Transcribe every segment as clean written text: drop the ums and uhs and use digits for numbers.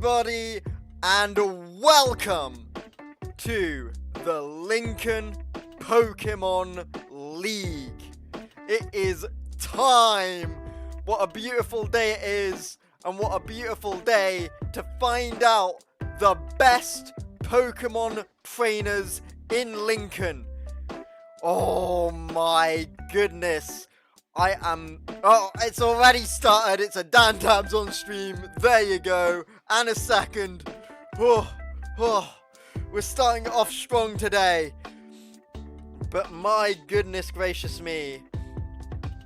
everybody, and welcome to the Lincoln Pokemon League. It is time. What a beautiful day it is, and what a beautiful day to find out the best Pokemon trainers in Lincoln. Oh my goodness. It's already started. It's a Dan Tabs on stream. There you go. And a second. We're starting off strong today. But my goodness gracious me.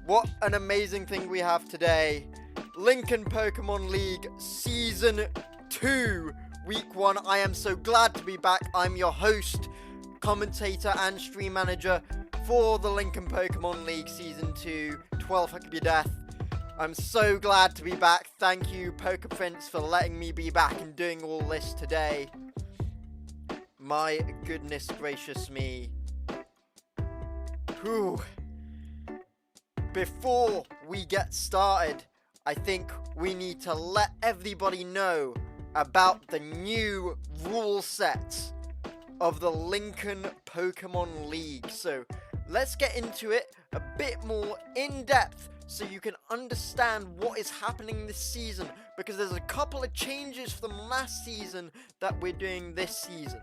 What an amazing thing we have today. Lincoln Pokemon League Season 2, Week 1. I am so glad to be back. I'm your host, commentator, and stream manager for the Lincoln Pokemon League Season 2, 12 Heck of Your Death. I'm so glad to be back. Thank you, PokePrince, for letting me be back and doing all this today. My goodness gracious me. Whew. Before we get started, I think we need to let everybody know about the new rule set of the Lincoln Pokemon League. So let's get into it a bit more in depth so you can understand what is happening this season, because there's a couple of changes from last season that we're doing this season.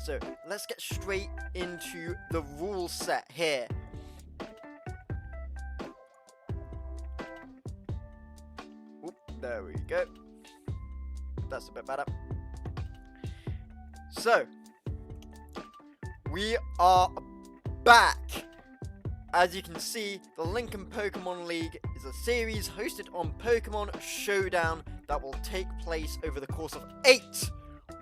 So let's get straight into the rule set here. Oop, there we go. That's a bit better. So we are back. As you can see, the Lincoln Pokemon League is a series hosted on Pokemon Showdown that will take place over the course of 8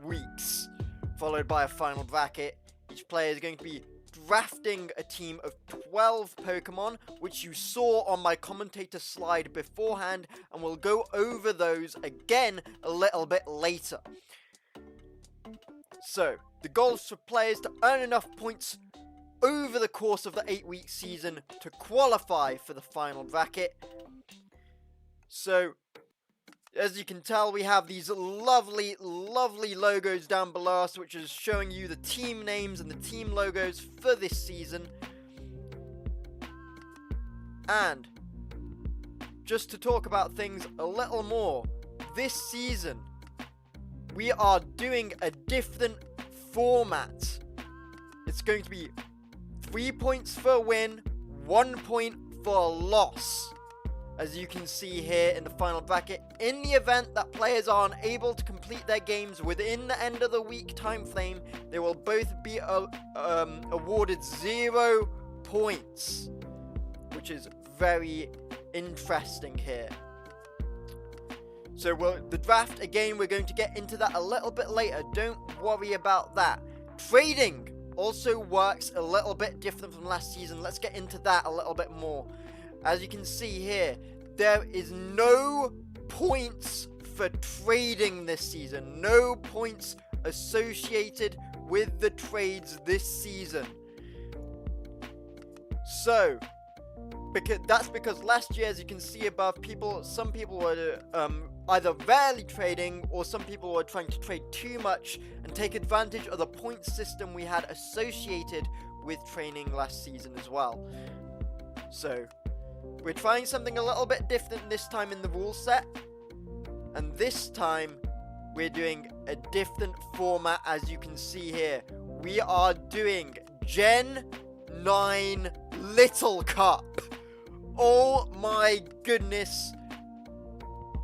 weeks, followed by a final bracket. Each player is going to be drafting a team of 12 Pokemon, which you saw on my commentator slide beforehand, and we'll go over those again a little bit later. So, the goal is for players to earn enough points over the course of the 8-week season to qualify for the final bracket. So, as you can tell, we have these lovely logos down below us, which is showing you the team names and the team logos for this season. And just to talk about things a little more, this season we are doing a different format. It's going to be 3 points for a win, 1 point for a loss. As you can see here in the final bracket, in the event that players are unable to complete their games within the end of the week time frame, they will both be awarded 0 points, which is very interesting here. So the draft, again, we're going to get into that a little bit later. Don't worry about that. Trading also works a little bit different from last season. Let's get into that a little bit more. As you can see here, there is no points for trading this season. No points associated with the trades this season. So, that's because last year, as you can see above, some people were either rarely trading, or some people were trying to trade too much and take advantage of the point system we had associated with training last season as well. So we're trying something a little bit different this time in the rule set, and this time we're doing a different format. As you can see here, we are doing Gen 9 Little Cup. Oh my goodness.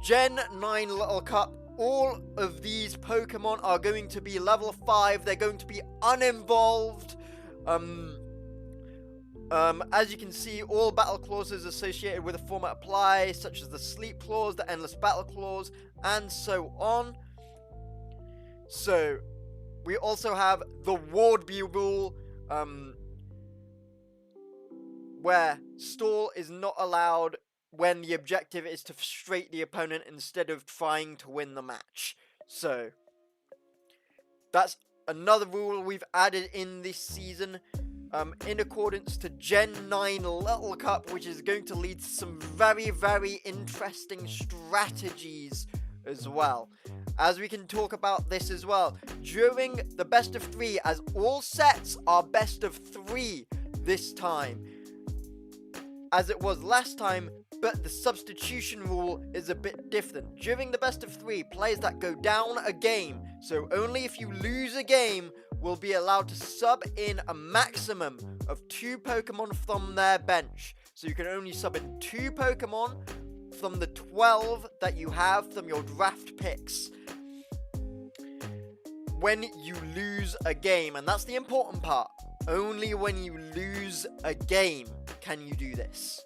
Gen 9 Little Cup. All of these Pokemon are going to be level 5. They're going to be uninvolved. As you can see, all battle clauses associated with the format apply, such as the sleep clause, the endless battle clause, and so on. So, we also have the Wardby rule, where stall is not allowed when the objective is to frustrate the opponent instead of trying to win the match. So, that's another rule we've added in this season, in accordance to Gen 9 Little Cup, which is going to lead to some very interesting strategies as well. as we can talk about this as well, during the best of 3, as all sets are best of 3 this time, as it was last time, but the substitution rule is a bit different. During the best of 3, players that go down a game, so only if you lose a game, will be allowed to sub in a maximum of 2 Pokemon from their bench. So you can only sub in 2 Pokemon from the 12 that you have from your draft picks when you lose a game. And that's the important part. Only when you lose a game can you do this.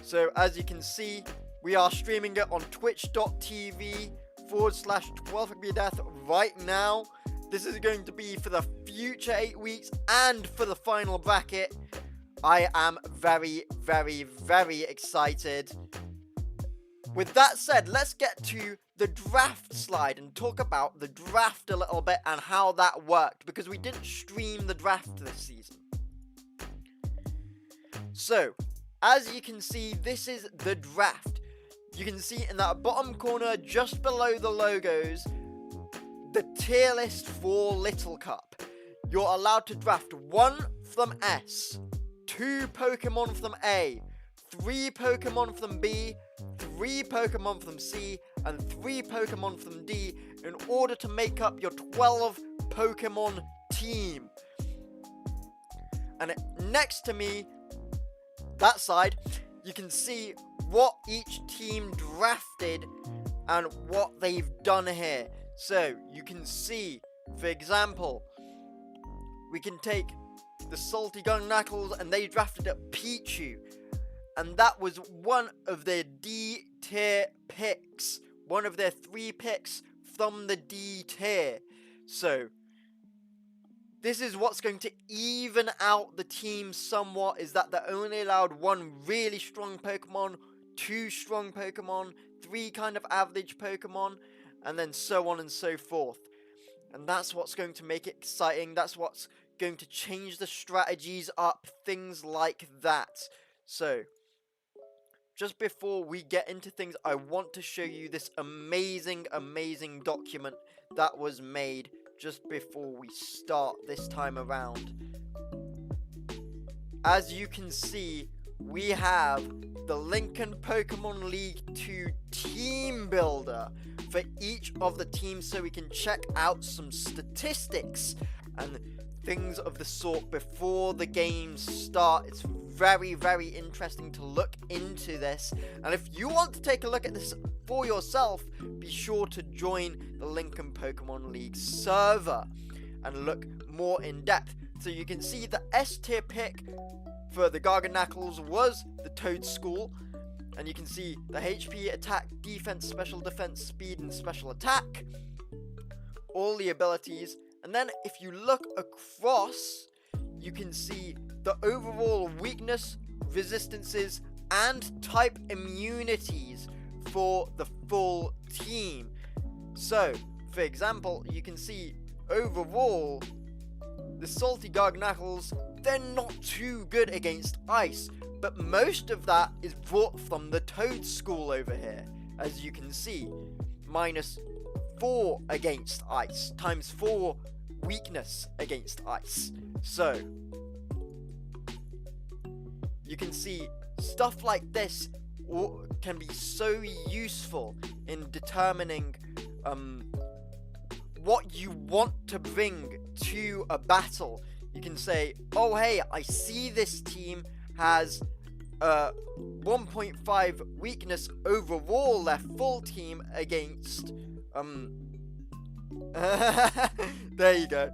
So as you can see, we are streaming it on twitch.tv/12rugbydeath right now. This is going to be for the future 8 weeks and for the final bracket. I am very, very, very excited. With that said, let's get to the draft slide and talk about the draft a little bit and how that worked, because we didn't stream the draft this season. So, as you can see, this is the draft. You can see in that bottom corner, just below the logos, the tier list for Little Cup. You're allowed to draft 1 from S, 2 Pokemon from A, 3 Pokemon from B, 3 Pokemon from C, and 3 Pokemon from D in order to make up your 12 Pokemon team. And next to me, that side, you can see what each team drafted and what they've done here. So you can see, for example, we can take the Salty Gungnacls and they drafted a Pichu, and that was one of their D tier picks, one of their 3 picks from the D tier. So this is what's going to even out the team somewhat, is that they're only allowed 1 really strong Pokemon, 2 strong Pokemon, 3 kind of average Pokemon, and then so on and so forth. And that's what's going to make it exciting. That's what's going to change the strategies up, things like that. So, just before we get into things, I want to show you this amazing, amazing document that was made just before we start this time around. As you can see, we have the Lincoln Pokemon League 2 Team Builder for each of the teams, so we can check out some statistics and things of the sort before the games start. It's very, very interesting to look into this, and if you want to take a look at this for yourself, be sure to join the Lincoln Pokemon League server and look more in depth. So you can see the S tier pick for the Garganacls was the Toedscool, and you can see the HP, attack, defense, special defense, speed, and special attack, all the abilities. And then if you look across, you can see the overall weakness, resistances, and type immunities for the full team. So, for example, you can see overall, the Salty Garganacls, they're not too good against ice, but most of that is brought from the Toedscool over here, as you can see, -4 against ice, times 4 weakness against ice. So, you can see stuff like this can be so useful in determining what you want to bring to a battle. You can say, oh hey, I see this team has 1.5 weakness overall, their full team, against there you go,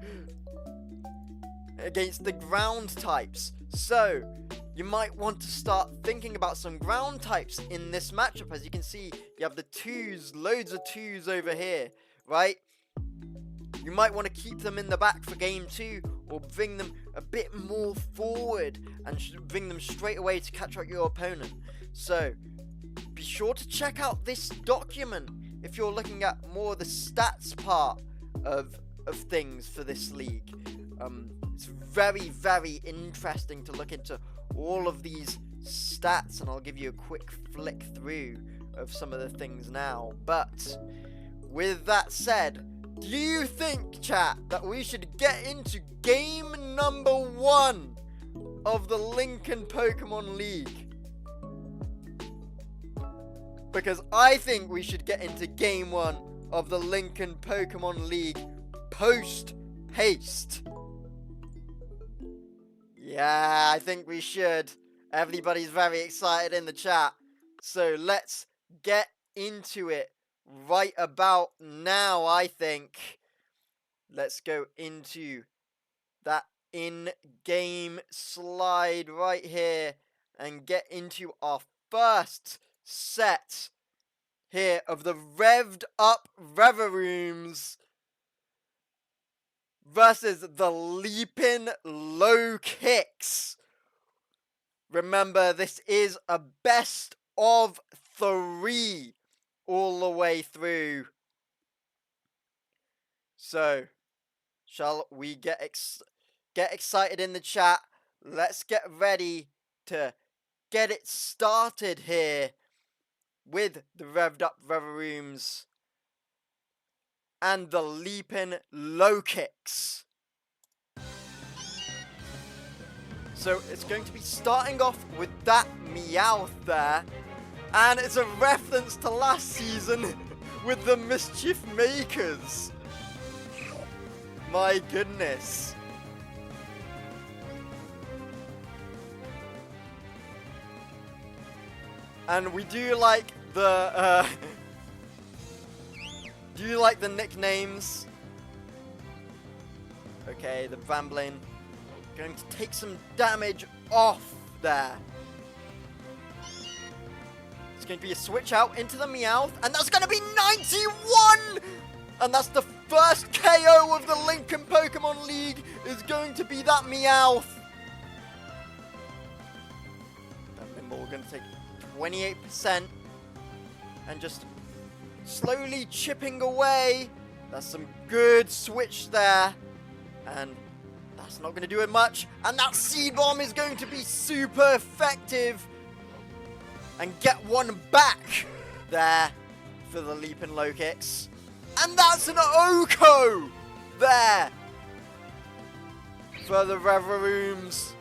against the ground types. So you might want to start thinking about some ground types in this matchup. As you can see, you have the 2s, loads of 2s over here, right? You might want to keep them in the back for game 2, or bring them a bit more forward and bring them straight away to catch out your opponent. So be sure to check out this document if you're looking at more of the stats part of things for this league. It's very, very interesting to look into all of these stats, and I'll give you a quick flick through of some of the things now. But with that said, do you think, chat, that we should get into game number 1 of the Lincoln Pokemon League? Because I think we should get into game 1 of the Lincoln Pokemon League post-haste. Yeah, I think we should. Everybody's very excited in the chat. So let's get into it right about now, I think. Let's go into that in-game slide right here and get into our first set here of the revved up Reverooms versus the Leaping Low Kicks. Remember, this is a best of 3 all the way through. So, shall we get excited in the chat? Let's get ready to get it started here with the revved up Reverooms and the Leaping Low Kicks. So it's going to be starting off with that Meowth there, and it's a reference to last season with the Mischief Makers. My goodness. And we do like the do you like the nicknames? Okay, the Rambling going to take some damage off there. It's going to be a switch out into the Meowth, and that's going to be 91! And that's the first KO of the Lincoln Pokemon League, is going to be that Meowth. Then we're going to take 28% and just slowly chipping away. That's some good switch there, and that's not going to do it much. And that Seed Bomb is going to be super effective and get one back there for the Leaping Low Kicks. And that's an Oko there for the Reverooms.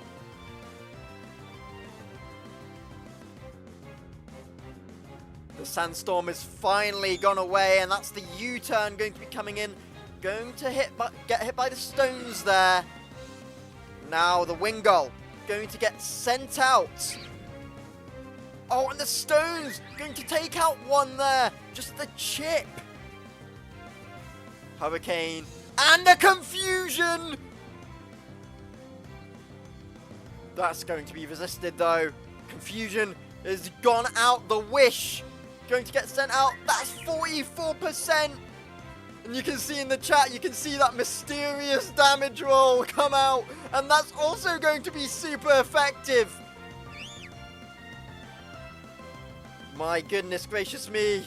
The Sandstorm has finally gone away, and that's the U-turn going to be coming in. Going to get hit by the stones there. Now the Wingull going to get sent out. Oh, and the stones going to take out one there. Just the chip. Hurricane and a Confusion. That's going to be resisted though. Confusion has gone out. The Wish going to get sent out. That's 44%. And you can see in the chat, you can see that mysterious damage roll come out. And that's also going to be super effective. My goodness gracious me.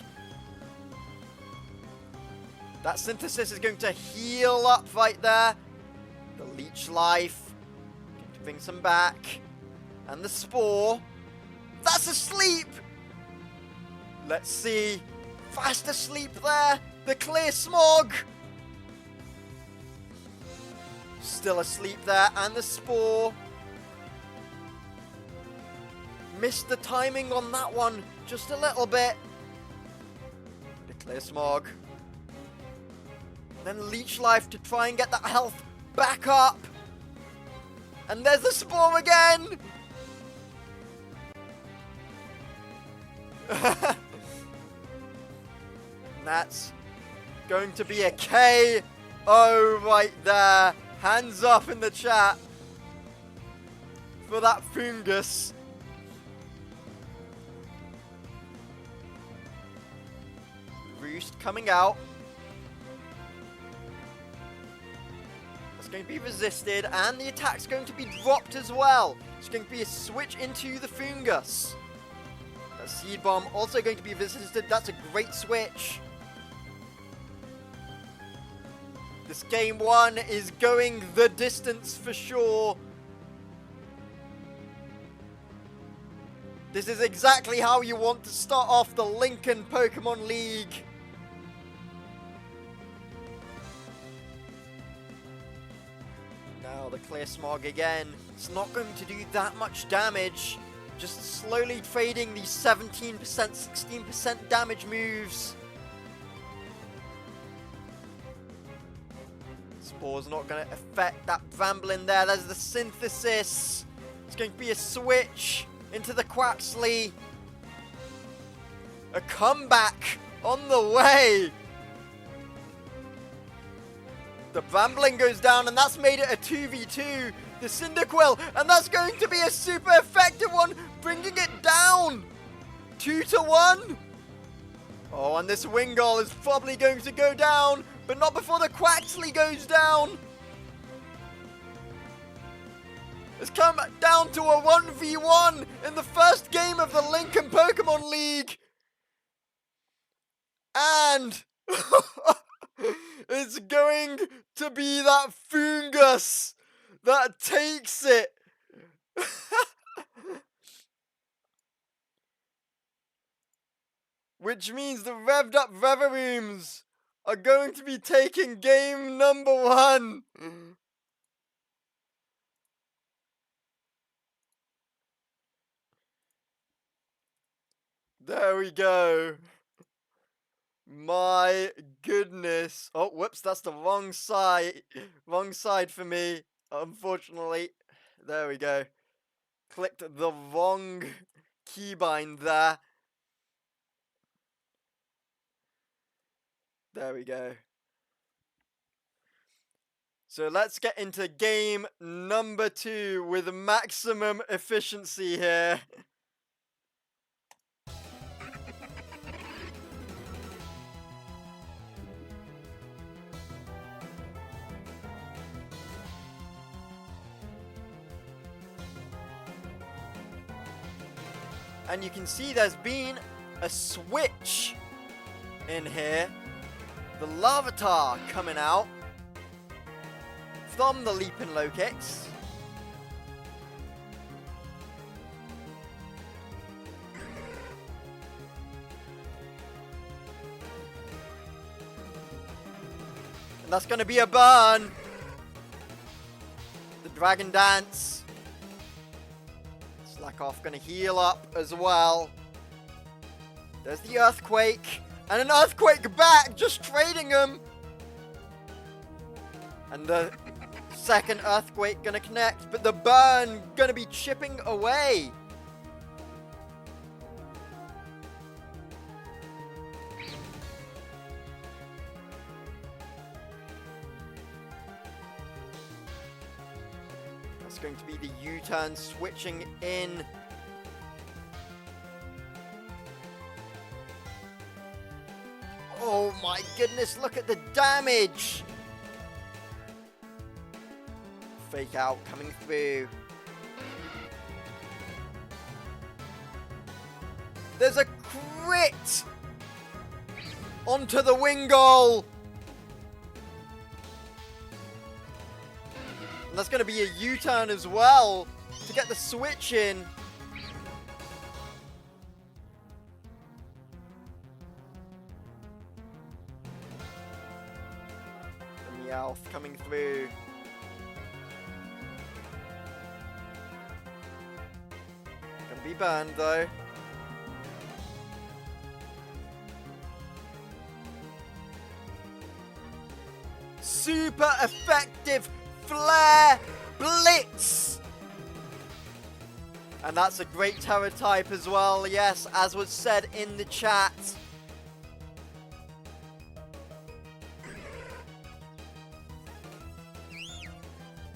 That Synthesis is going to heal up right there. The Leech Life going to bring some back. And the Spore. That's asleep. Let's see. Fast asleep there. The Clear Smog. Still asleep there. And the Spore. Missed the timing on that one just a little bit. The Clear Smog. Then Leech Life to try and get that health back up. And there's the Spore again. That's going to be a KO right there. Hands up in the chat for that Fungus. Roost coming out. That's going to be resisted, and the attack's going to be dropped as well. It's going to be a switch into the Fungus. That Seed Bomb also going to be resisted. That's a great switch. This game 1 is going the distance for sure. This is exactly how you want to start off the Lincoln Pokemon League. Now the Clear Smog again. It's not going to do that much damage. Just slowly trading these 17%, 16% damage moves. Spore's not going to affect that Vamblin there. There's the Synthesis. It's going to be a switch into the Quaxly. A comeback on the way. The Vamblin goes down, and that's made it a 2v2. The Cyndaquil, and that's going to be a super effective one, bringing it down. 2-1. Oh, and this Wingull is probably going to go down, but not before the Quaxly goes down. It's come down to a 1v1 in the first game of the Lincoln Pokemon League. And it's going to be that Fungus that takes it. Which means the revved up Reverooms are going to be taking game number 1. There we go. My goodness. Oh, whoops, that's the wrong side. Wrong side for me, unfortunately. There we go. Clicked the wrong keybind there. There we go. So let's get into game number 2 with maximum efficiency here. And you can see there's been a switch in here. The Larvitar coming out from the Leaping Lokix. And that's going to be a burn. The Dragon Dance. Slakoth going to heal up as well. There's the Earthquake. And an Earthquake back, just trading them. And the second Earthquake gonna connect, but the burn gonna be chipping away. That's going to be the U-turn switching in. Oh my goodness, look at the damage! Fake out coming through. There's a crit! Onto the Wingull! And that's going to be a U-turn as well to get the switch in. Meowth coming through. Gonna be burned though. Super effective Flare Blitz! And that's a great Terror type as well, yes, as was said in the chat.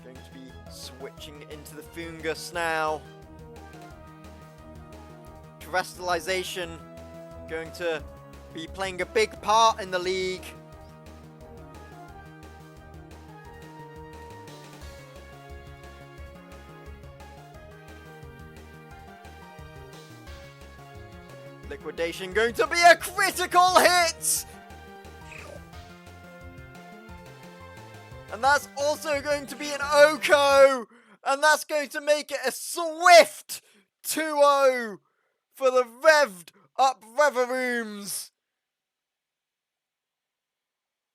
Going to be switching into the Fungus now. Terrestrialization going to be playing a big part in the league. Liquidation going to be a critical hit! And that's also going to be an Oko! And that's going to make it a swift 2-0 for the revved up Reverooms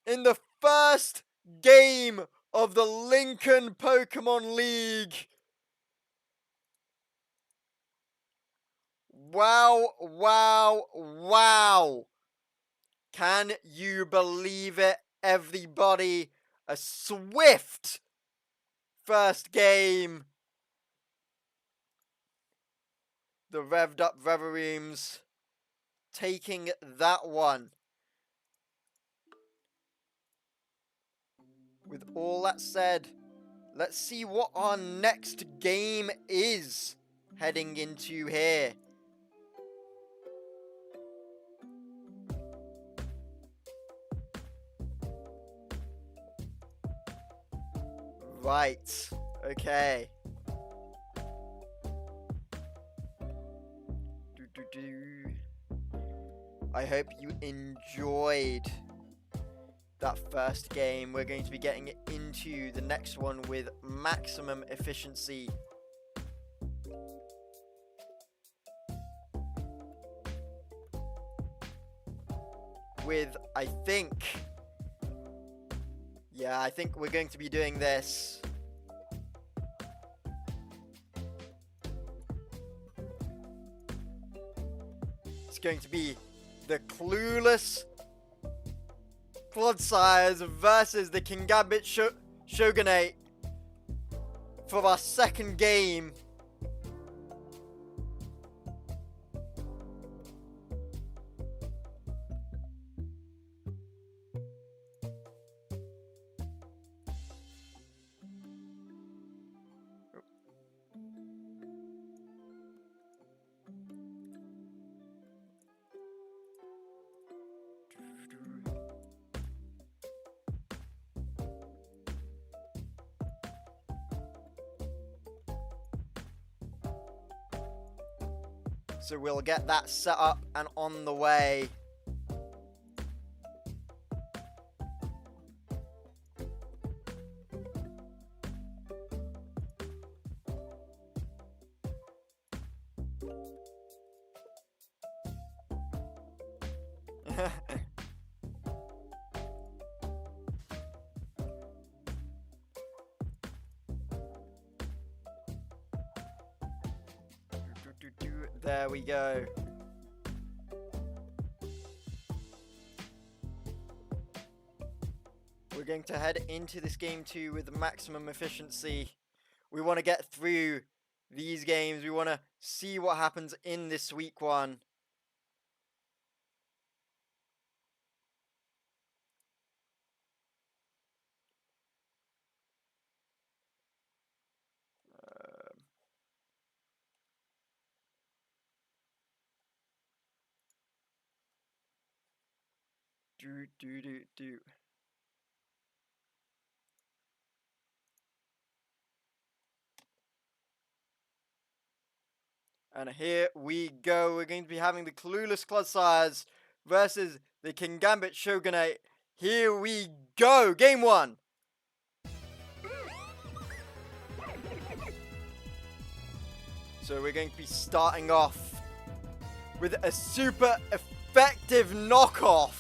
in the first game of the Lincoln Pokemon League. Wow, wow, wow. Can you believe it, everybody? A swift first game. The revved up Reverooms taking that one. With all that said, let's see what our next game is heading into here. Right, okay. I hope you enjoyed that first game. We're going to be getting into the next one with maximum efficiency. With, I think we're going to be doing this. It's going to be the Clueless Clodsires versus the Kingambit Shogunate for our second game. So we'll get that set up and on the way. There we go. We're going to head into this game 2 with maximum efficiency. We want to get through these games. We want to see what happens in this week 1. Do. And here we go. We're going to be having the Clueless Clodsires versus the Kingambit Shogunate. Here we go. Game 1. So we're going to be starting off with a super effective knockoff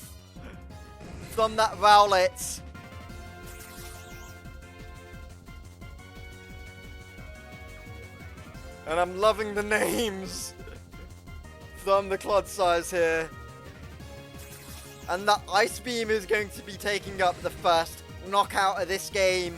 from that Rowlet. And I'm loving the names from the Clodsires here. And that Ice Beam is going to be taking up the first knockout of this game.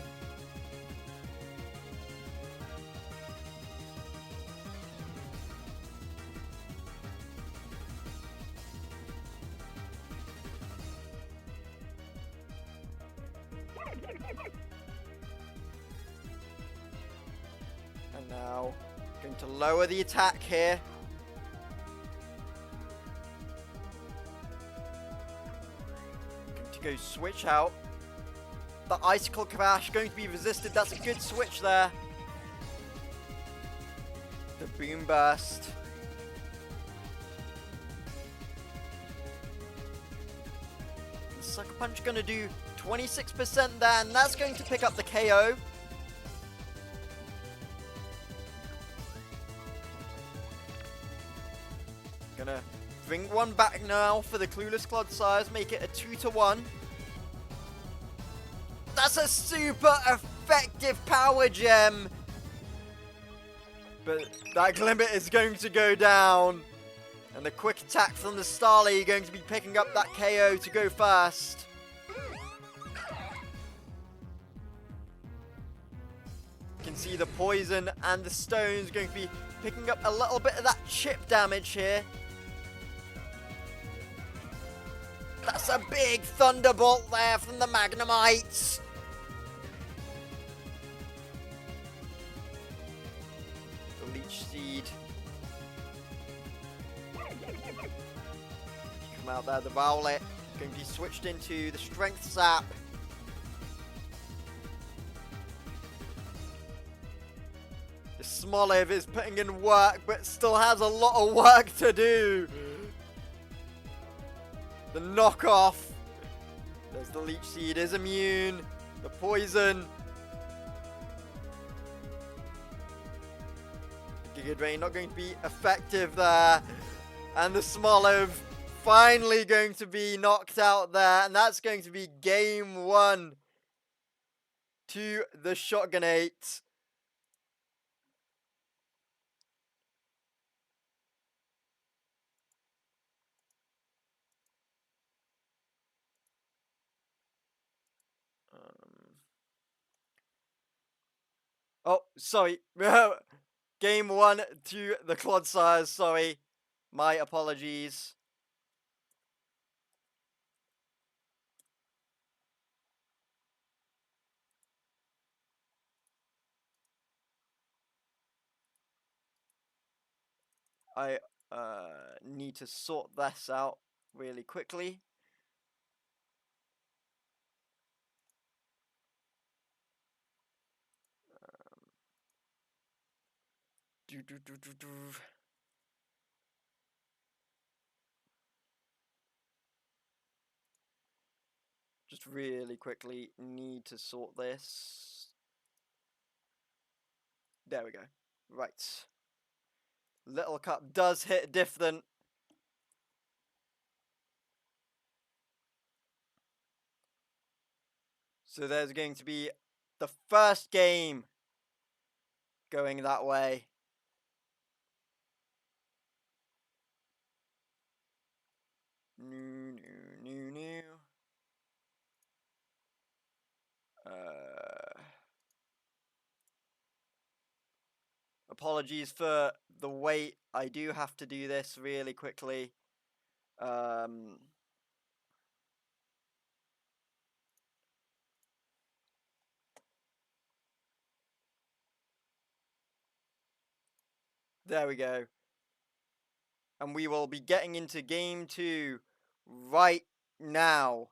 And now, going to lower the attack here. Going to go switch out. The Icicle Crash going to be resisted. That's a good switch there. The Boom Burst. The Sucker Punch going to do 26% there, and that's going to pick up the KO. bring one back now for the Clueless Clodsires, make it a 2-1. That's a super effective power gem. But that Glimmet is going to go down. And the quick attack from the Starly going to be picking up that KO to go fast. You can see the poison and the stones going to be picking up a little bit of that chip damage here. That's a big thunderbolt there from the Magnemites. The Leech Seed. Come out there, the Rowlet going to be switched into the Strength Sap. The Smoliv is putting in work, but still has a lot of work to do. The knockoff. There's the Leech Seed, is immune. The poison. Giga Drain not going to be effective there. And the Smoliv finally going to be knocked out there. And that's going to be game 1 to the Shotgunate. Oh, sorry. Game 1 to the Clodsires, sorry. My apologies. I need to sort this out really quickly. Just really quickly need to sort this. There we go. Right. Little Cup does hit different. So there's going to be the first game going that way. New. Apologies for the wait. I do have to do this really quickly. There we go. And we will be getting into game 2 right now.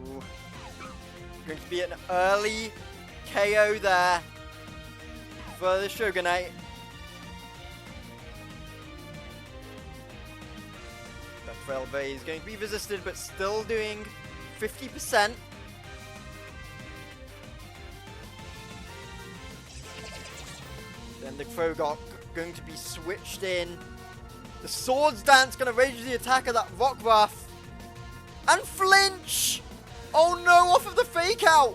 Ooh. Going to be an early KO there for the Shogunate. The Felvey is going to be resisted, but still doing 50%. Then the Krogok going to be switched in. The Swords Dance going to range the attack of that Rockruff. And flinch! Oh no, off of the fake out!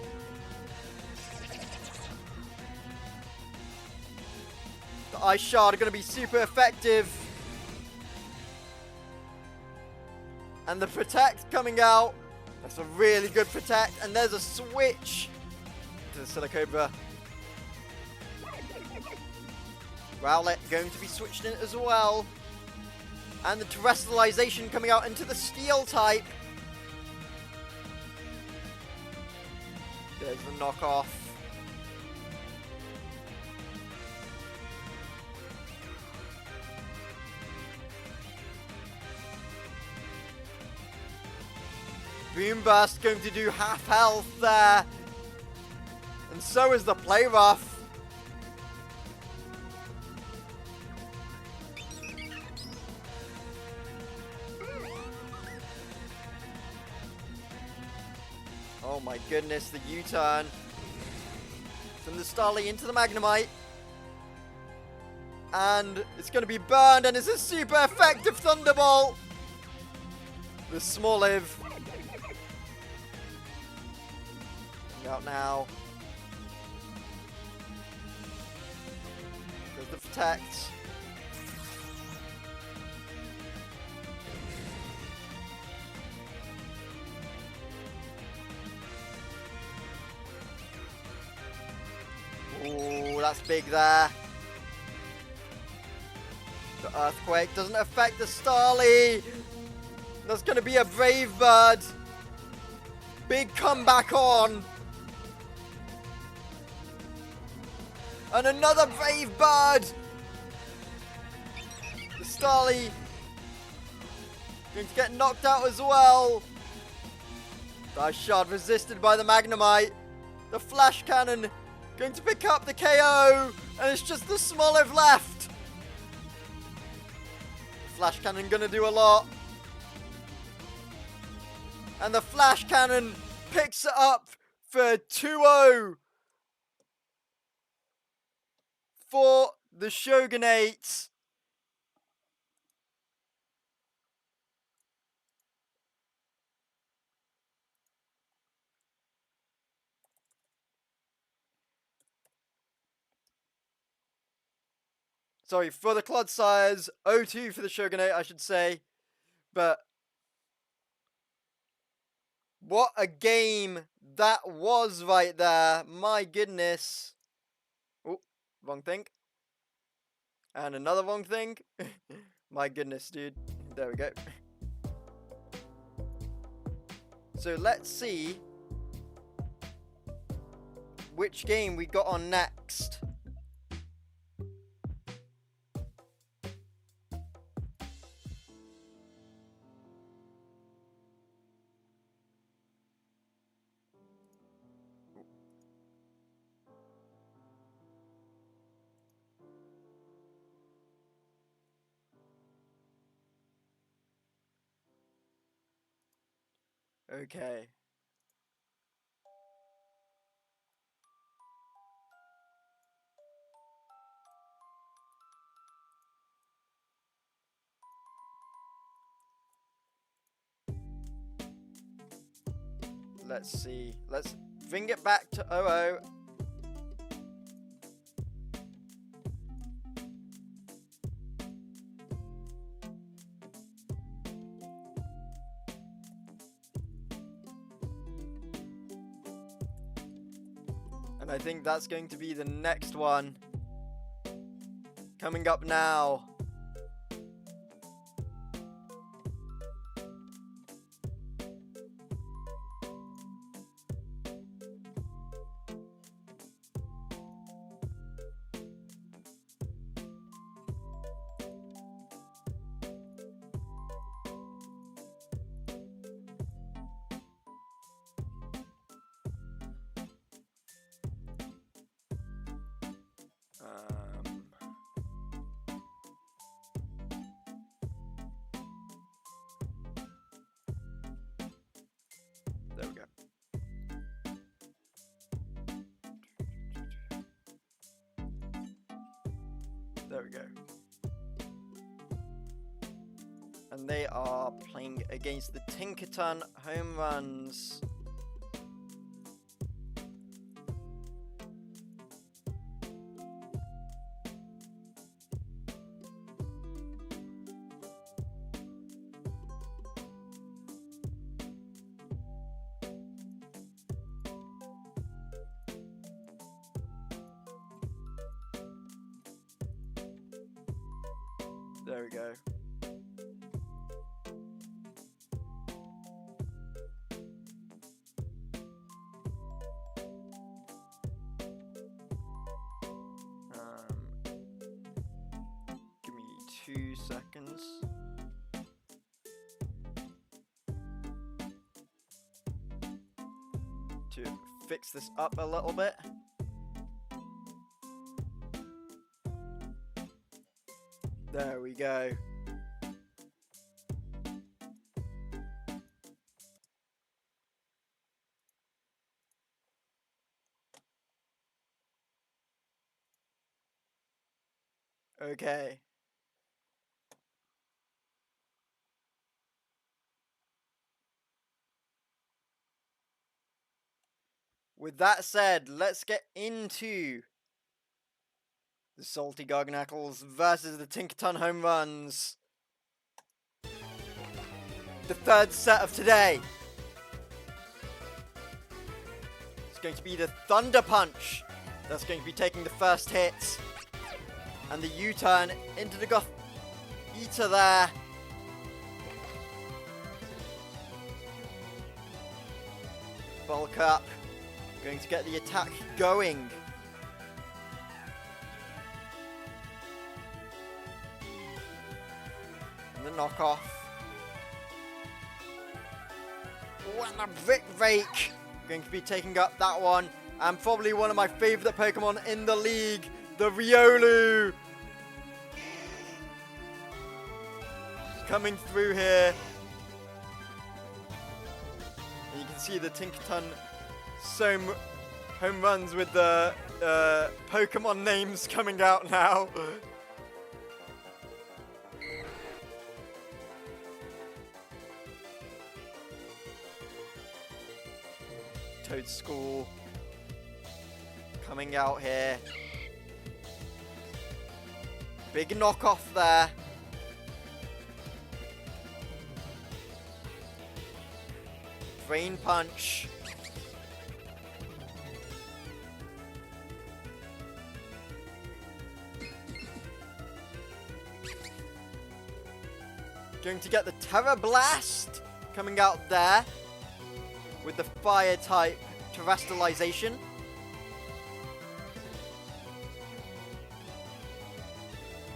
The Ice Shard are going to be super effective. And the Protect coming out. That's a really good Protect. And there's a switch to the Silicobra. Rowlet going to be switched in as well. And the Terrestrialization coming out into the Steel type. There's the knockoff. Boom Burst going to do half health there. And so is the Play Rough. Oh my goodness, the U-turn. From the Starly into the Magnemite. And it's going to be burned, and it's a super effective Thunderbolt. The Smoliv. Out now. There's the Protect. Ooh, that's big there. The Earthquake doesn't affect the Starly. That's going to be a Brave Bird. Big comeback on. And another Brave Bird. The Starly going to get knocked out as well. Dice Shard resisted by the Magnemite. The Flash Cannon going to pick up the KO. And it's just the Smoliv left. Flash Cannon going to do a lot. And the Flash Cannon picks it up for 2-0 for the Shogunate. Sorry, for the Clodsires, 0-2 for the Shogunate, I should say. But what a game that was right there. My goodness. Oh, wrong thing. And another wrong thing. My goodness, dude. There we go. So let's see which game we got on next. Okay. Let's see. Let's bring it back to 0-0. And I think that's going to be the next one. Coming up now. There we go. There we go. And they are playing against the Tinkaton Home Runs. There we go. Give me 2 seconds. To fix this up a little bit. There we go. Okay. With that said, let's get into the Salty Garganacles versus the Tinkaton Home Runs. The third set of today. It's going to be the Thunder Punch. That's going to be taking the first hit. And the U-turn into the Goth Eater there. Bulk up. Going to get the attack going. And the knockoff. Oh, and a Brick Rake. Going to be taking up that one. And probably one of my favourite Pokemon in the league, the Riolu. Coming through here. And you can see the Tinkaton home runs with the Pokemon names coming out now. Toadscool coming out here. Big knockoff there. Drain Punch. Going to get the Terra Blast coming out there with the Fire type Terrestrialization.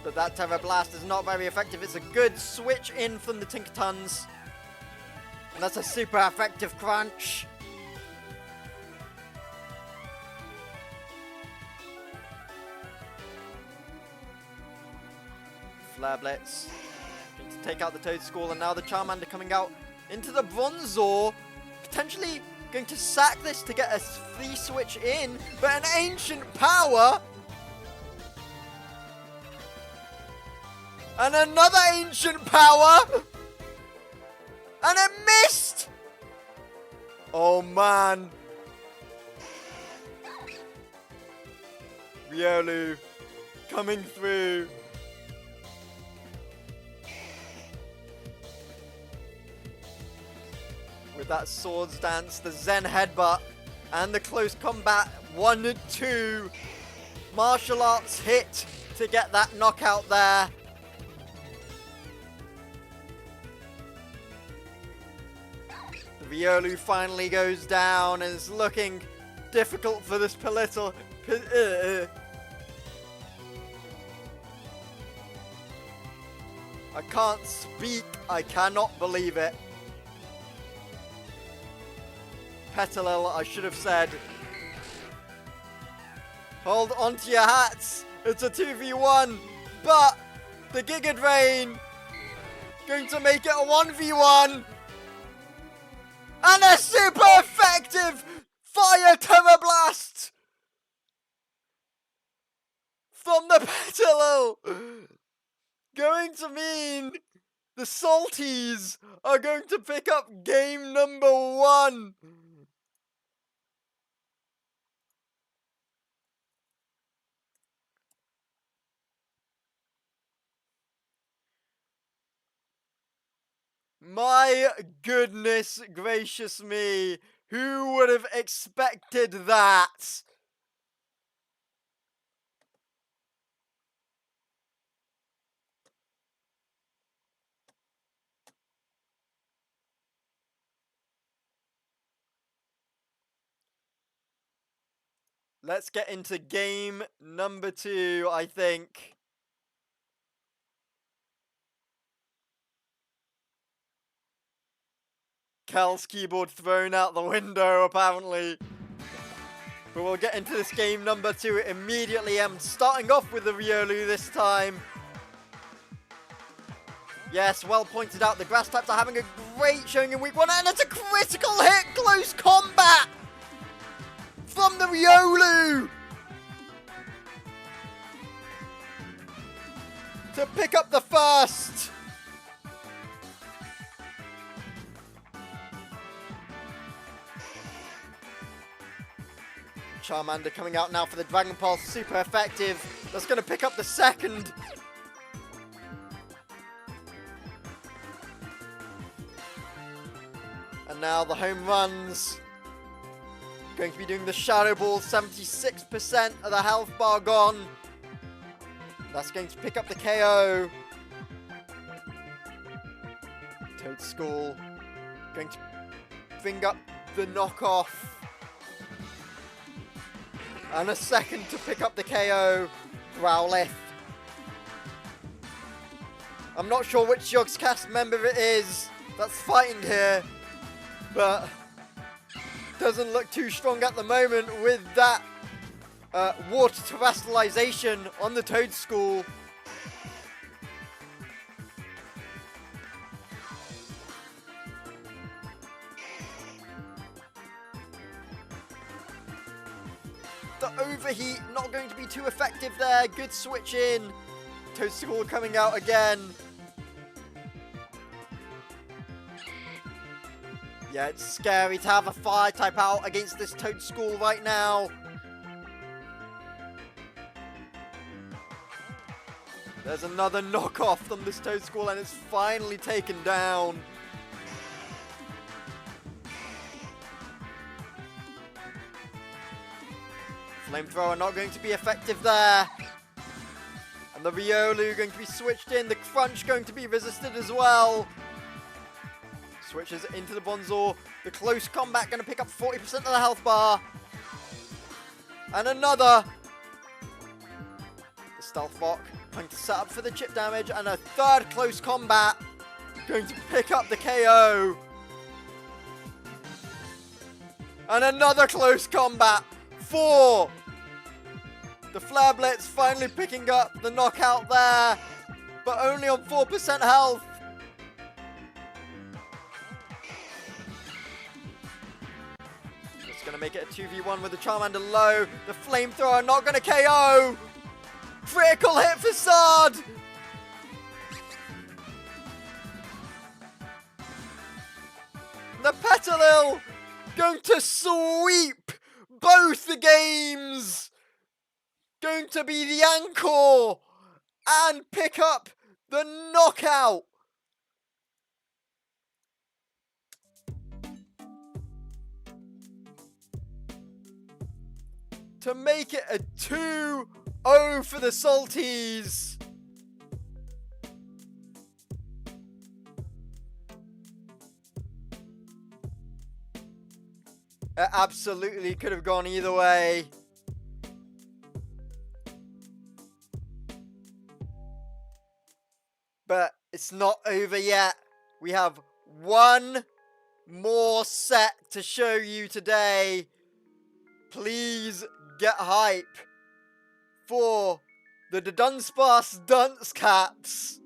But that Terra Blast is not very effective. It's a good switch in from the Tinkatons. And that's a super effective crunch. Flare Blitz. Going to take out the Toadscool, and now the Charmander coming out into the Bronzor. Potentially going to sack this to get a free switch in, but an Ancient Power. And another Ancient Power. And it missed! Oh man. Riolu coming through. With that Swords Dance, the Zen Headbutt, and the Close Combat 1-2. Martial Arts hit to get that knockout there. Riolu finally goes down and is looking difficult for this Palital. I can't speak. I cannot believe it. Petalil, I should have said. Hold on to your hats. It's a 2v1. But the Giga Drain going to make it a 1v1. And a super effective Fire Terra Blast from the Petalil. Going to mean the Salties are going to pick up game number 1. My goodness gracious me. Who would have expected that? Let's get into game number 2, I think. Cal's keyboard thrown out the window, apparently. But we'll get into this game number 2 immediately. I'm starting off with the Riolu this time. Yes, well pointed out. The grass types are having a great showing in week 1. And it's a critical hit. Close combat from the Riolu. Charmander coming out now for the Dragon Pulse. Super effective. That's going to pick up the second. And now the home runs. Going to be doing the Shadow Ball. 76% of the health bar gone. That's going to pick up the KO. Toadstool going to bring up the knockoff. And a second to pick up the KO. Growlithe. I'm not sure which Yogscast member it is that's fighting here, but doesn't look too strong at the moment with that water terrestrialization on the Toadstool. The overheat not going to be too effective there. Good switch in. Toadstool coming out again. Yeah, it's scary to have a fire type out against this Toadstool right now. There's another knockoff from this Toadstool and it's finally taken down. Flamethrower not going to be effective there. And the Riolu going to be switched in. The Crunch going to be resisted as well. Switches into the Bronzor. The close combat going to pick up 40% of the health bar. And another. The Stealth Rock trying to set up for the chip damage. And a third close combat going to pick up the KO. And another close combat. 4. The Flare Blitz finally picking up the knockout there. But only on 4% health. Just going to make it a 2v1 with the Charmander low. The Flamethrower not going to KO. Critical hit for Sard. The Petalil going to sweep both the games. Going to be the Anchor and pick up the knockout. To make it a 2-0 for the Salties. It absolutely could have gone either way. But it's not over yet. We have one more set to show you today. Please get hype for the Dunsparce Dunce Caps.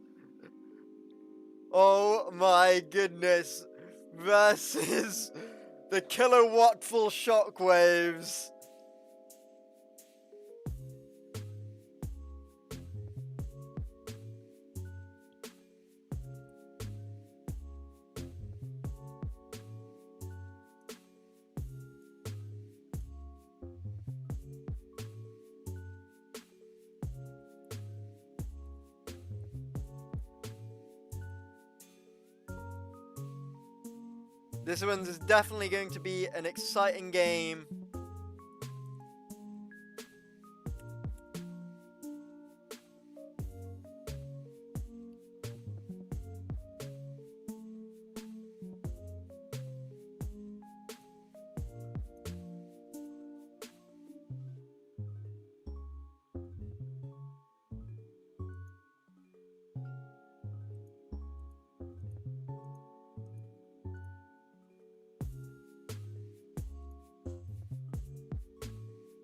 Oh my goodness. Versus the Kilowattful Shockwaves. This one's definitely going to be an exciting game.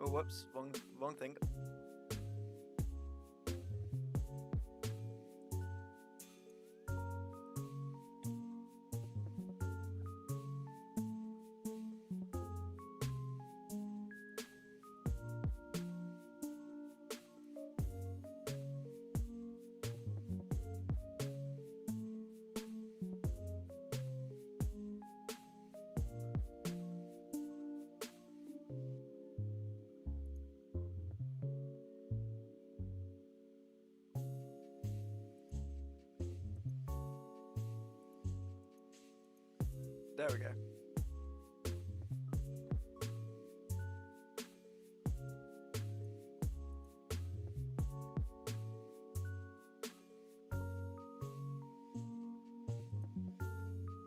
Oh, whoops, wrong thing. There we go.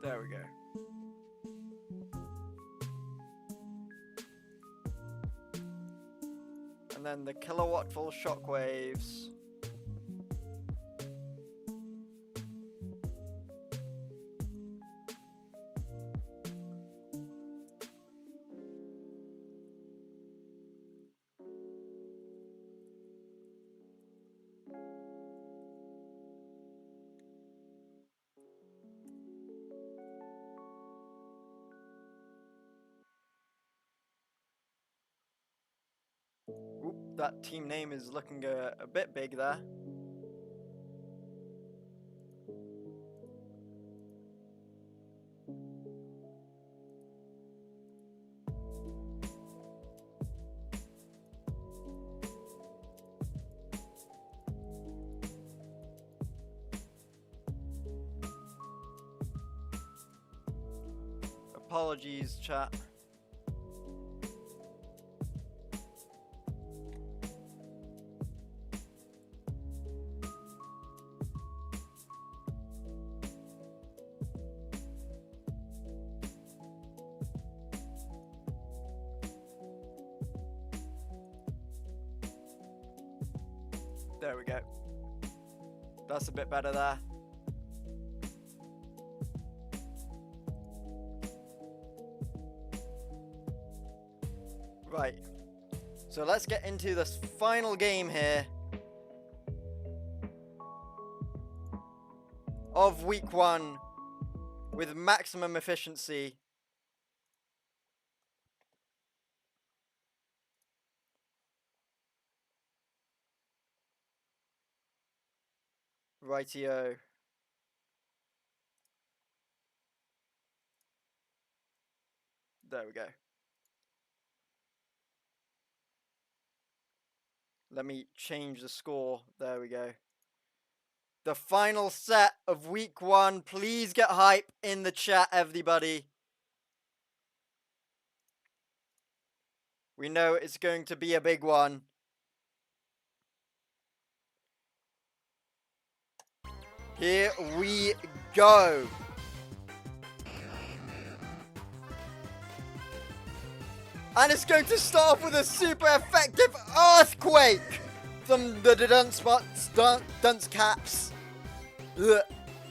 There we go. And then the kilowatt-full shockwaves. Oop, that team name is looking a bit big there. Apologies, chat. There we go. That's a bit better there. Right. So let's get into this final game here of week 1 with maximum efficiency. Rightio. There we go. Let me change the score. There we go. The final set of week 1. Please get hype in the chat, everybody. We know it's going to be a big one. Here we go. And it's going to start off with a super effective earthquake from the dunce caps. Ugh.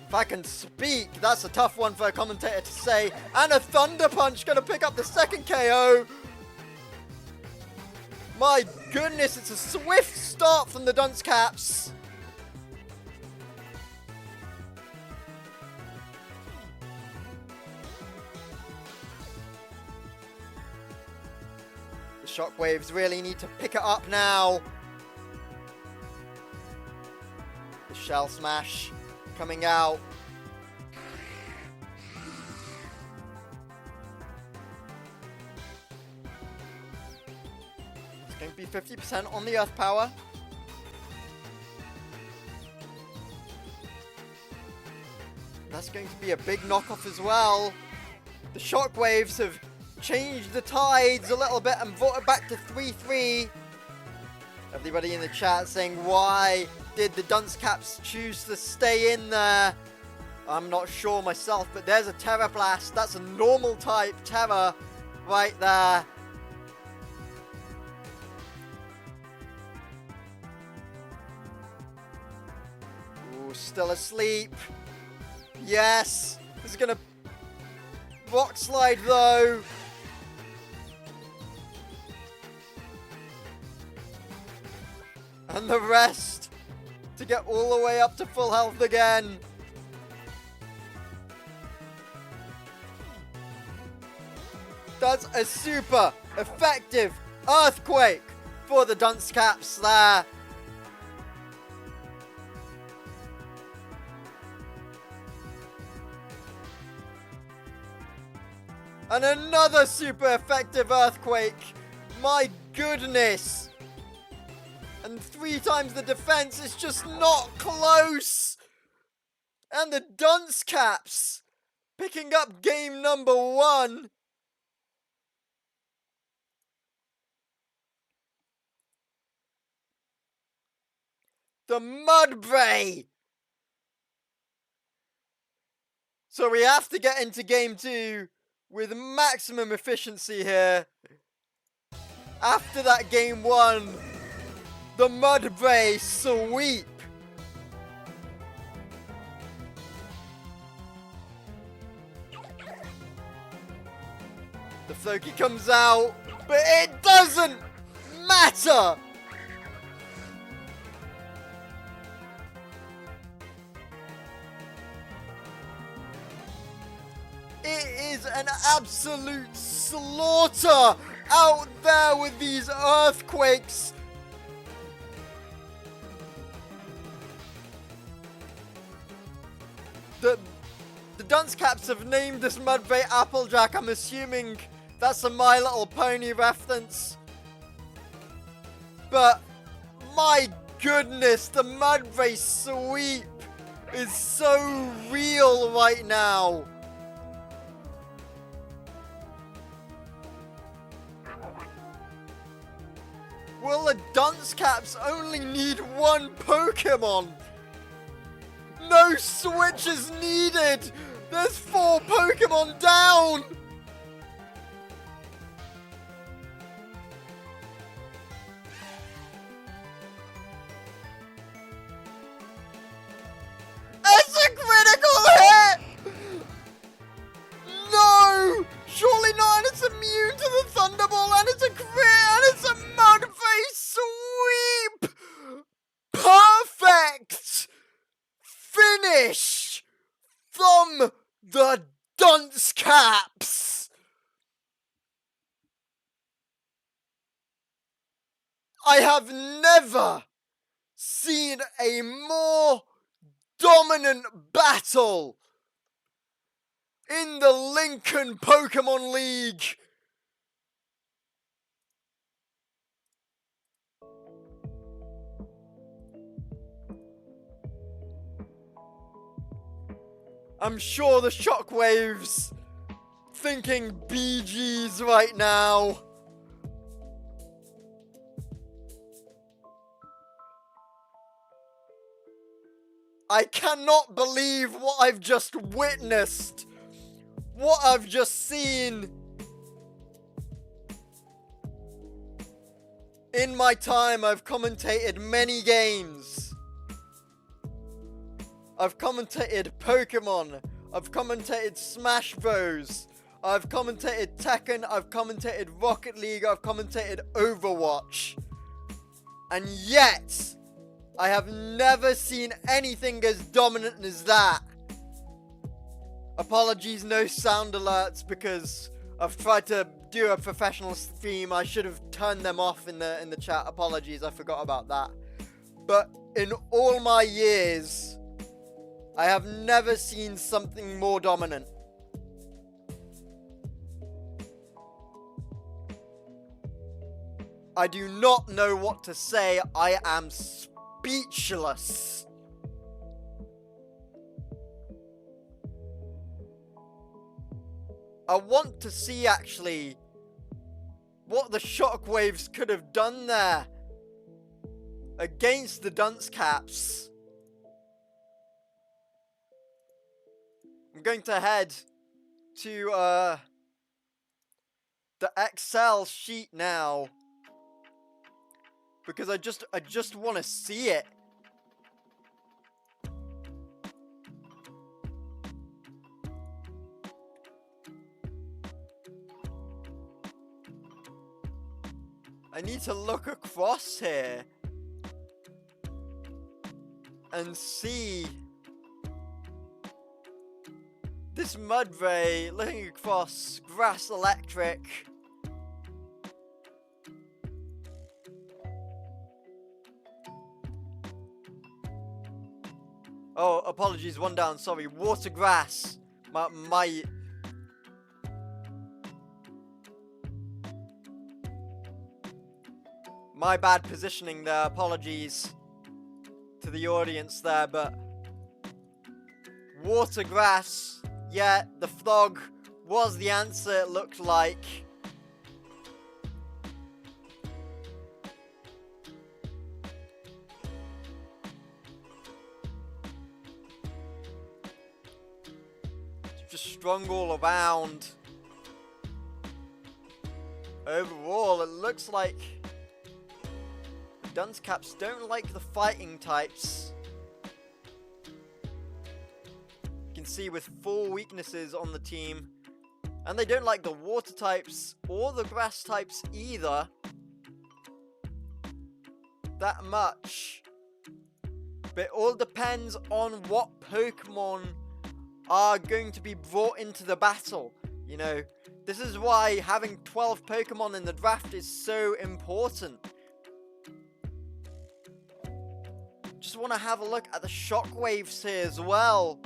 If I can speak, that's a tough one for a commentator to say. And a thunder punch going to pick up the second KO. My goodness, it's a swift start from the dunce caps. The shockwaves really need to pick it up now. The shell smash coming out. It's going to be 50% on the earth power. That's going to be a big knockoff as well. The shockwaves have changed the tides a little bit and brought it back to 3-3. Everybody in the chat saying, why did the dunce caps choose to stay in there? I'm not sure myself, but there's a Terra Blast. That's a normal type Terra right there. Ooh, still asleep. Yes. This is going to rock slide though. And the rest to get all the way up to full health again. That's a super effective earthquake for the dunce caps there. And another super effective earthquake. My goodness. And 3 times the defense is just not close. And the dunce caps Picking up game number 1. The Mudbray. So we have to get into game 2 with maximum efficiency here. After that game 1, the Mudbray sweep. The Floki comes out, but it doesn't matter. It is an absolute slaughter out there with these earthquakes. The Dunce Caps have named this Mudbray Applejack. I'm assuming that's a My Little Pony reference. But my goodness, the Mudbray sweep is so real right now. Will the Dunce Caps only need one Pokemon? No switches needed! There's 4 Pokemon down! It's a critical hit! No! Surely not, and it's immune to the Thunderbolt, and it's a crit, and it's a Mudbray sweep! Perfect! Finish from the Dunce Caps! I have never seen a more dominant battle in the Lincoln Pokemon League. I'm sure the Shockwaves thinking BG's right now. I cannot believe what I've just witnessed. What I've just seen. In my time, I've commentated many games. I've commentated Pokemon. I've commentated Smash Bros. I've commentated Tekken. I've commentated Rocket League. I've commentated Overwatch. And yet, I have never seen anything as dominant as that. Apologies, no sound alerts, because I've tried to do a professional stream. I should have turned them off in the chat. Apologies, I forgot about that. But in all my years, I have never seen something more dominant. I do not know what to say. I am speechless. I want to see actually what the Shockwaves could have done there against the Dunce Caps. I'm going to head to the Excel sheet now because I just want to see it. I need to look across here and see this Mudbray looking across Grass Electric. Oh, apologies, one down, sorry. Water Grass. My bad positioning there, apologies to the audience there, but Water Grass, Yeah, the frog was the answer, it looked like. Just strong all around. Overall, it looks like the dunce caps don't like the fighting types. You can see with 4 weaknesses on the team. And they don't like the water types or the grass types either. That much. But it all depends on what Pokemon are going to be brought into the battle. You know, this is why having 12 Pokemon in the draft is so important. Just want to have a look at the Shockwaves here as well.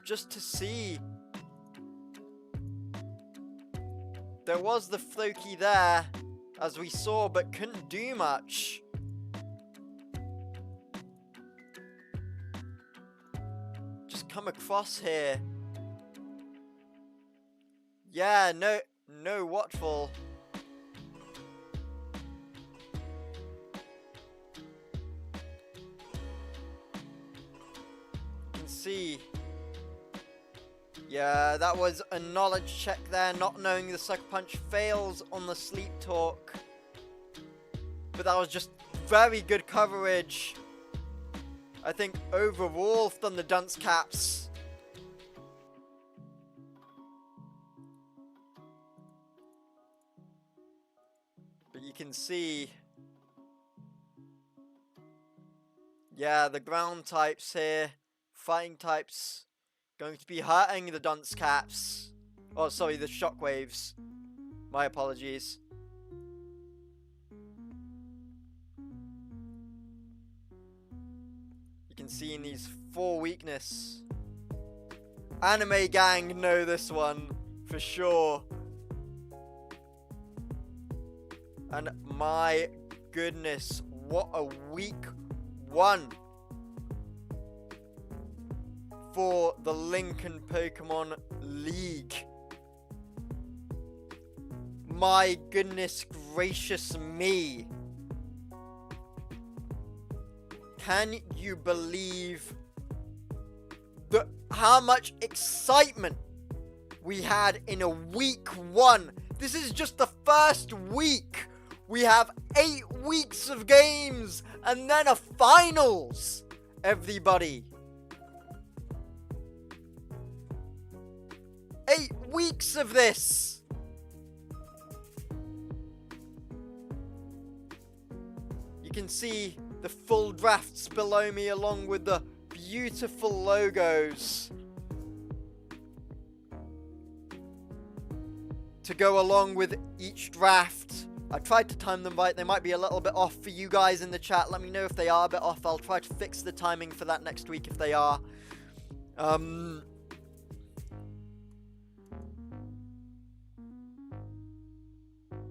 Just to see. There was the Floki there, as we saw, but couldn't do much. Just come across here. Yeah, no Watfall. You can see. Yeah, that was a knowledge check there, not knowing the Sucker Punch fails on the Sleep Talk. But that was just very good coverage. I think overall from the dunce caps. But you can see. Yeah, the ground types here, fighting types. Going to be hurting the dunce caps. Oh, sorry, the Shockwaves. My apologies. You can see in these 4 weakness. Anime gang know this one for sure. And my goodness, what a week 1. For the Lincoln Pokemon League. My goodness gracious me. Can you believe how much excitement we had in a week 1? This is just the first week. We have 8 weeks of games and then a finals, everybody. 8 weeks of this. You can see the full drafts below me along with the beautiful logos to go along with each draft. I tried to time them right. They might be a little bit off for you guys in the chat. Let me know if they are a bit off. I'll try to fix the timing for that next week if they are.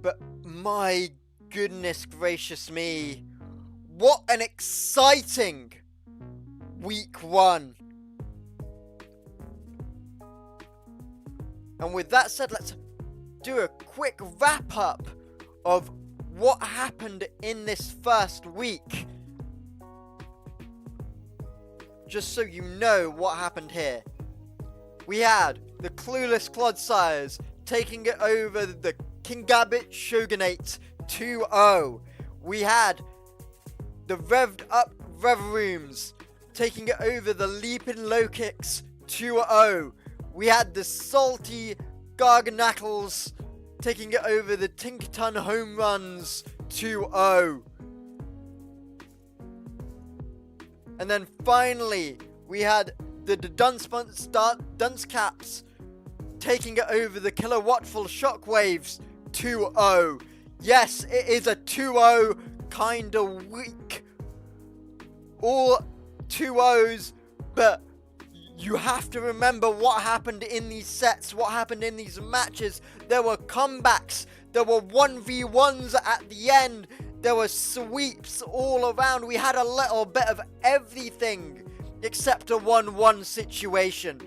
But my goodness gracious me. What an exciting week 1. And with that said, let's do a quick wrap up of what happened in this first week. Just so you know what happened here. We had the Clueless Clodsires taking it over the Kingambit Shogunate 2-0. We had the Revved Up Reverooms taking it over the Leaping Lokix 2-0. We had the Salty Garganacles taking it over the Tinkaton Home Runs 2-0. And then finally, we had the Dunce Caps taking it over the Kilowattful Shockwaves 2-0. Yes, it is a 2-0 kind of week. All 2-0s, but you have to remember what happened in these sets, what happened in these matches. There were comebacks, there were 1v1s at the end. There were sweeps all around. We had a little bit of everything except a 1-1 situation.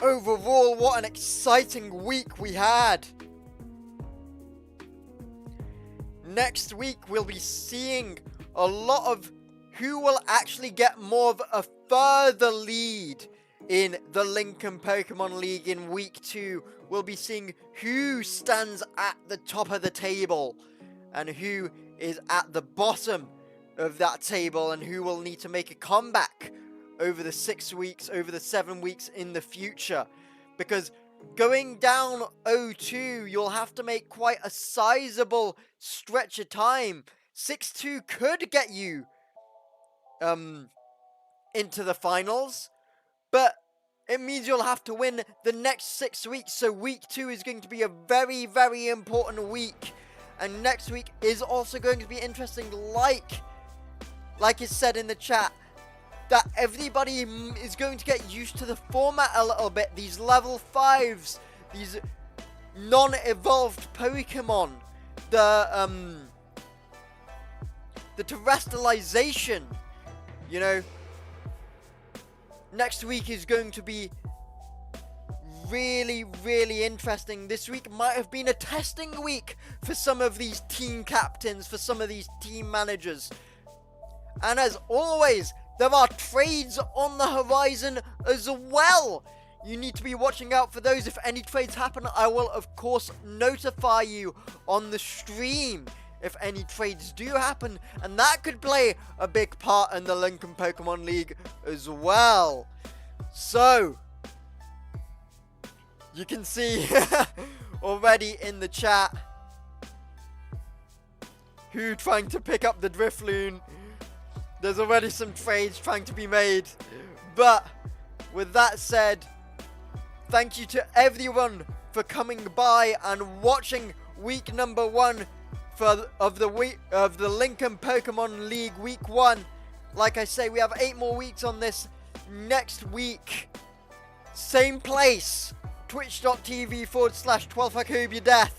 Overall, what an exciting week we had. Next week, we'll be seeing a lot of who will actually get more of a further lead in the Lincoln Pokemon League in week 2. We'll be seeing who stands at the top of the table and who is at the bottom of that table and who will need to make a comeback over the 6 weeks, over the 7 weeks in the future. Because going down 0-2, you'll have to make quite a sizable stretch of time. 6-2 could get you into the finals, but it means you'll have to win the next 6 weeks. So week 2 is going to be a very, very important week. And next week is also going to be interesting, like it said in the chat, that everybody is going to get used to the format a little bit. These level 5s, these non-evolved Pokemon, the terrestrialization, you know. Next week is going to be really, really interesting. This week might have been a testing week for some of these team captains, for some of these team managers. And as always, there are trades on the horizon as well. You need to be watching out for those. If any trades happen, I will of course notify you on the stream if any trades do happen, and that could play a big part in the Lincoln Pokemon League as well. So, you can see already in the chat who trying to pick up the Drifloon. There's already some trades trying to be made. But with that said, thank you to everyone for coming by and watching week number 1 of the Lincoln Pokemon League week 1. Like I say, we have 8 more weeks on this. Next week, same place, twitch.tv/12hackhopeyourdeath.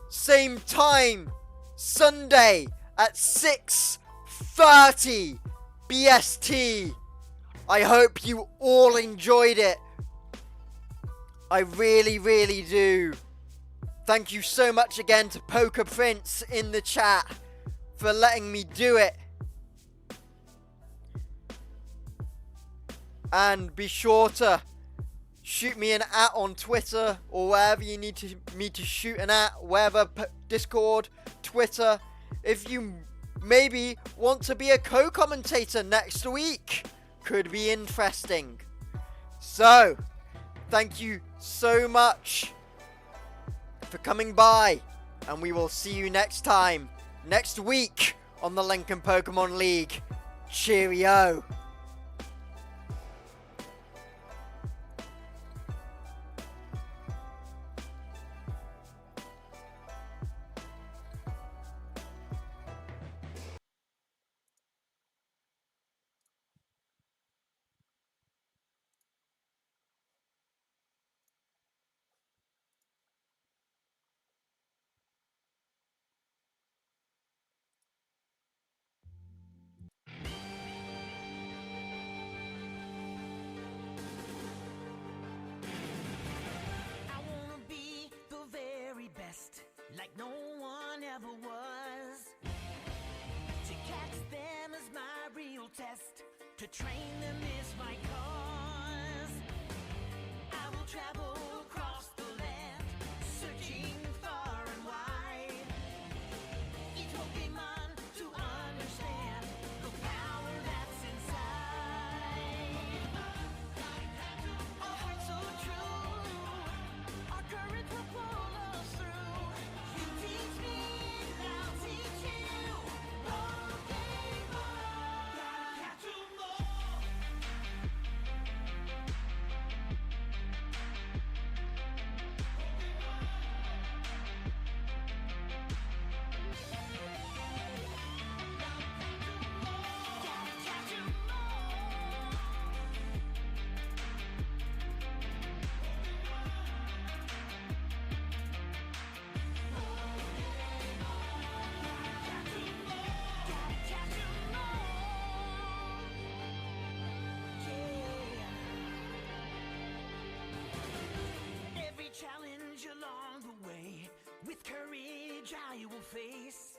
Same time, Sunday at 6:30 BST. I hope you all enjoyed it. I really, really do. Thank you so much again to Poker Prince in the chat for letting me do it. And be sure to shoot me an @ on Twitter or wherever you need me to shoot an @ wherever, Discord, Twitter. If you maybe want to be a co-commentator next week, could be interesting. So, thank you so much for coming by, and we will see you next time, next week on the Lincoln Pokemon League. Cheerio. Like no one ever was. To catch them is my real test. To train them is my cause. I will travel across the land, searching far and wide. Each Pokemon to understand the power that's inside. Our hearts so true, our courage will pull us through. You teach me, and I'll teach you. Pokemon, gotta catch 'em all. trial you will face.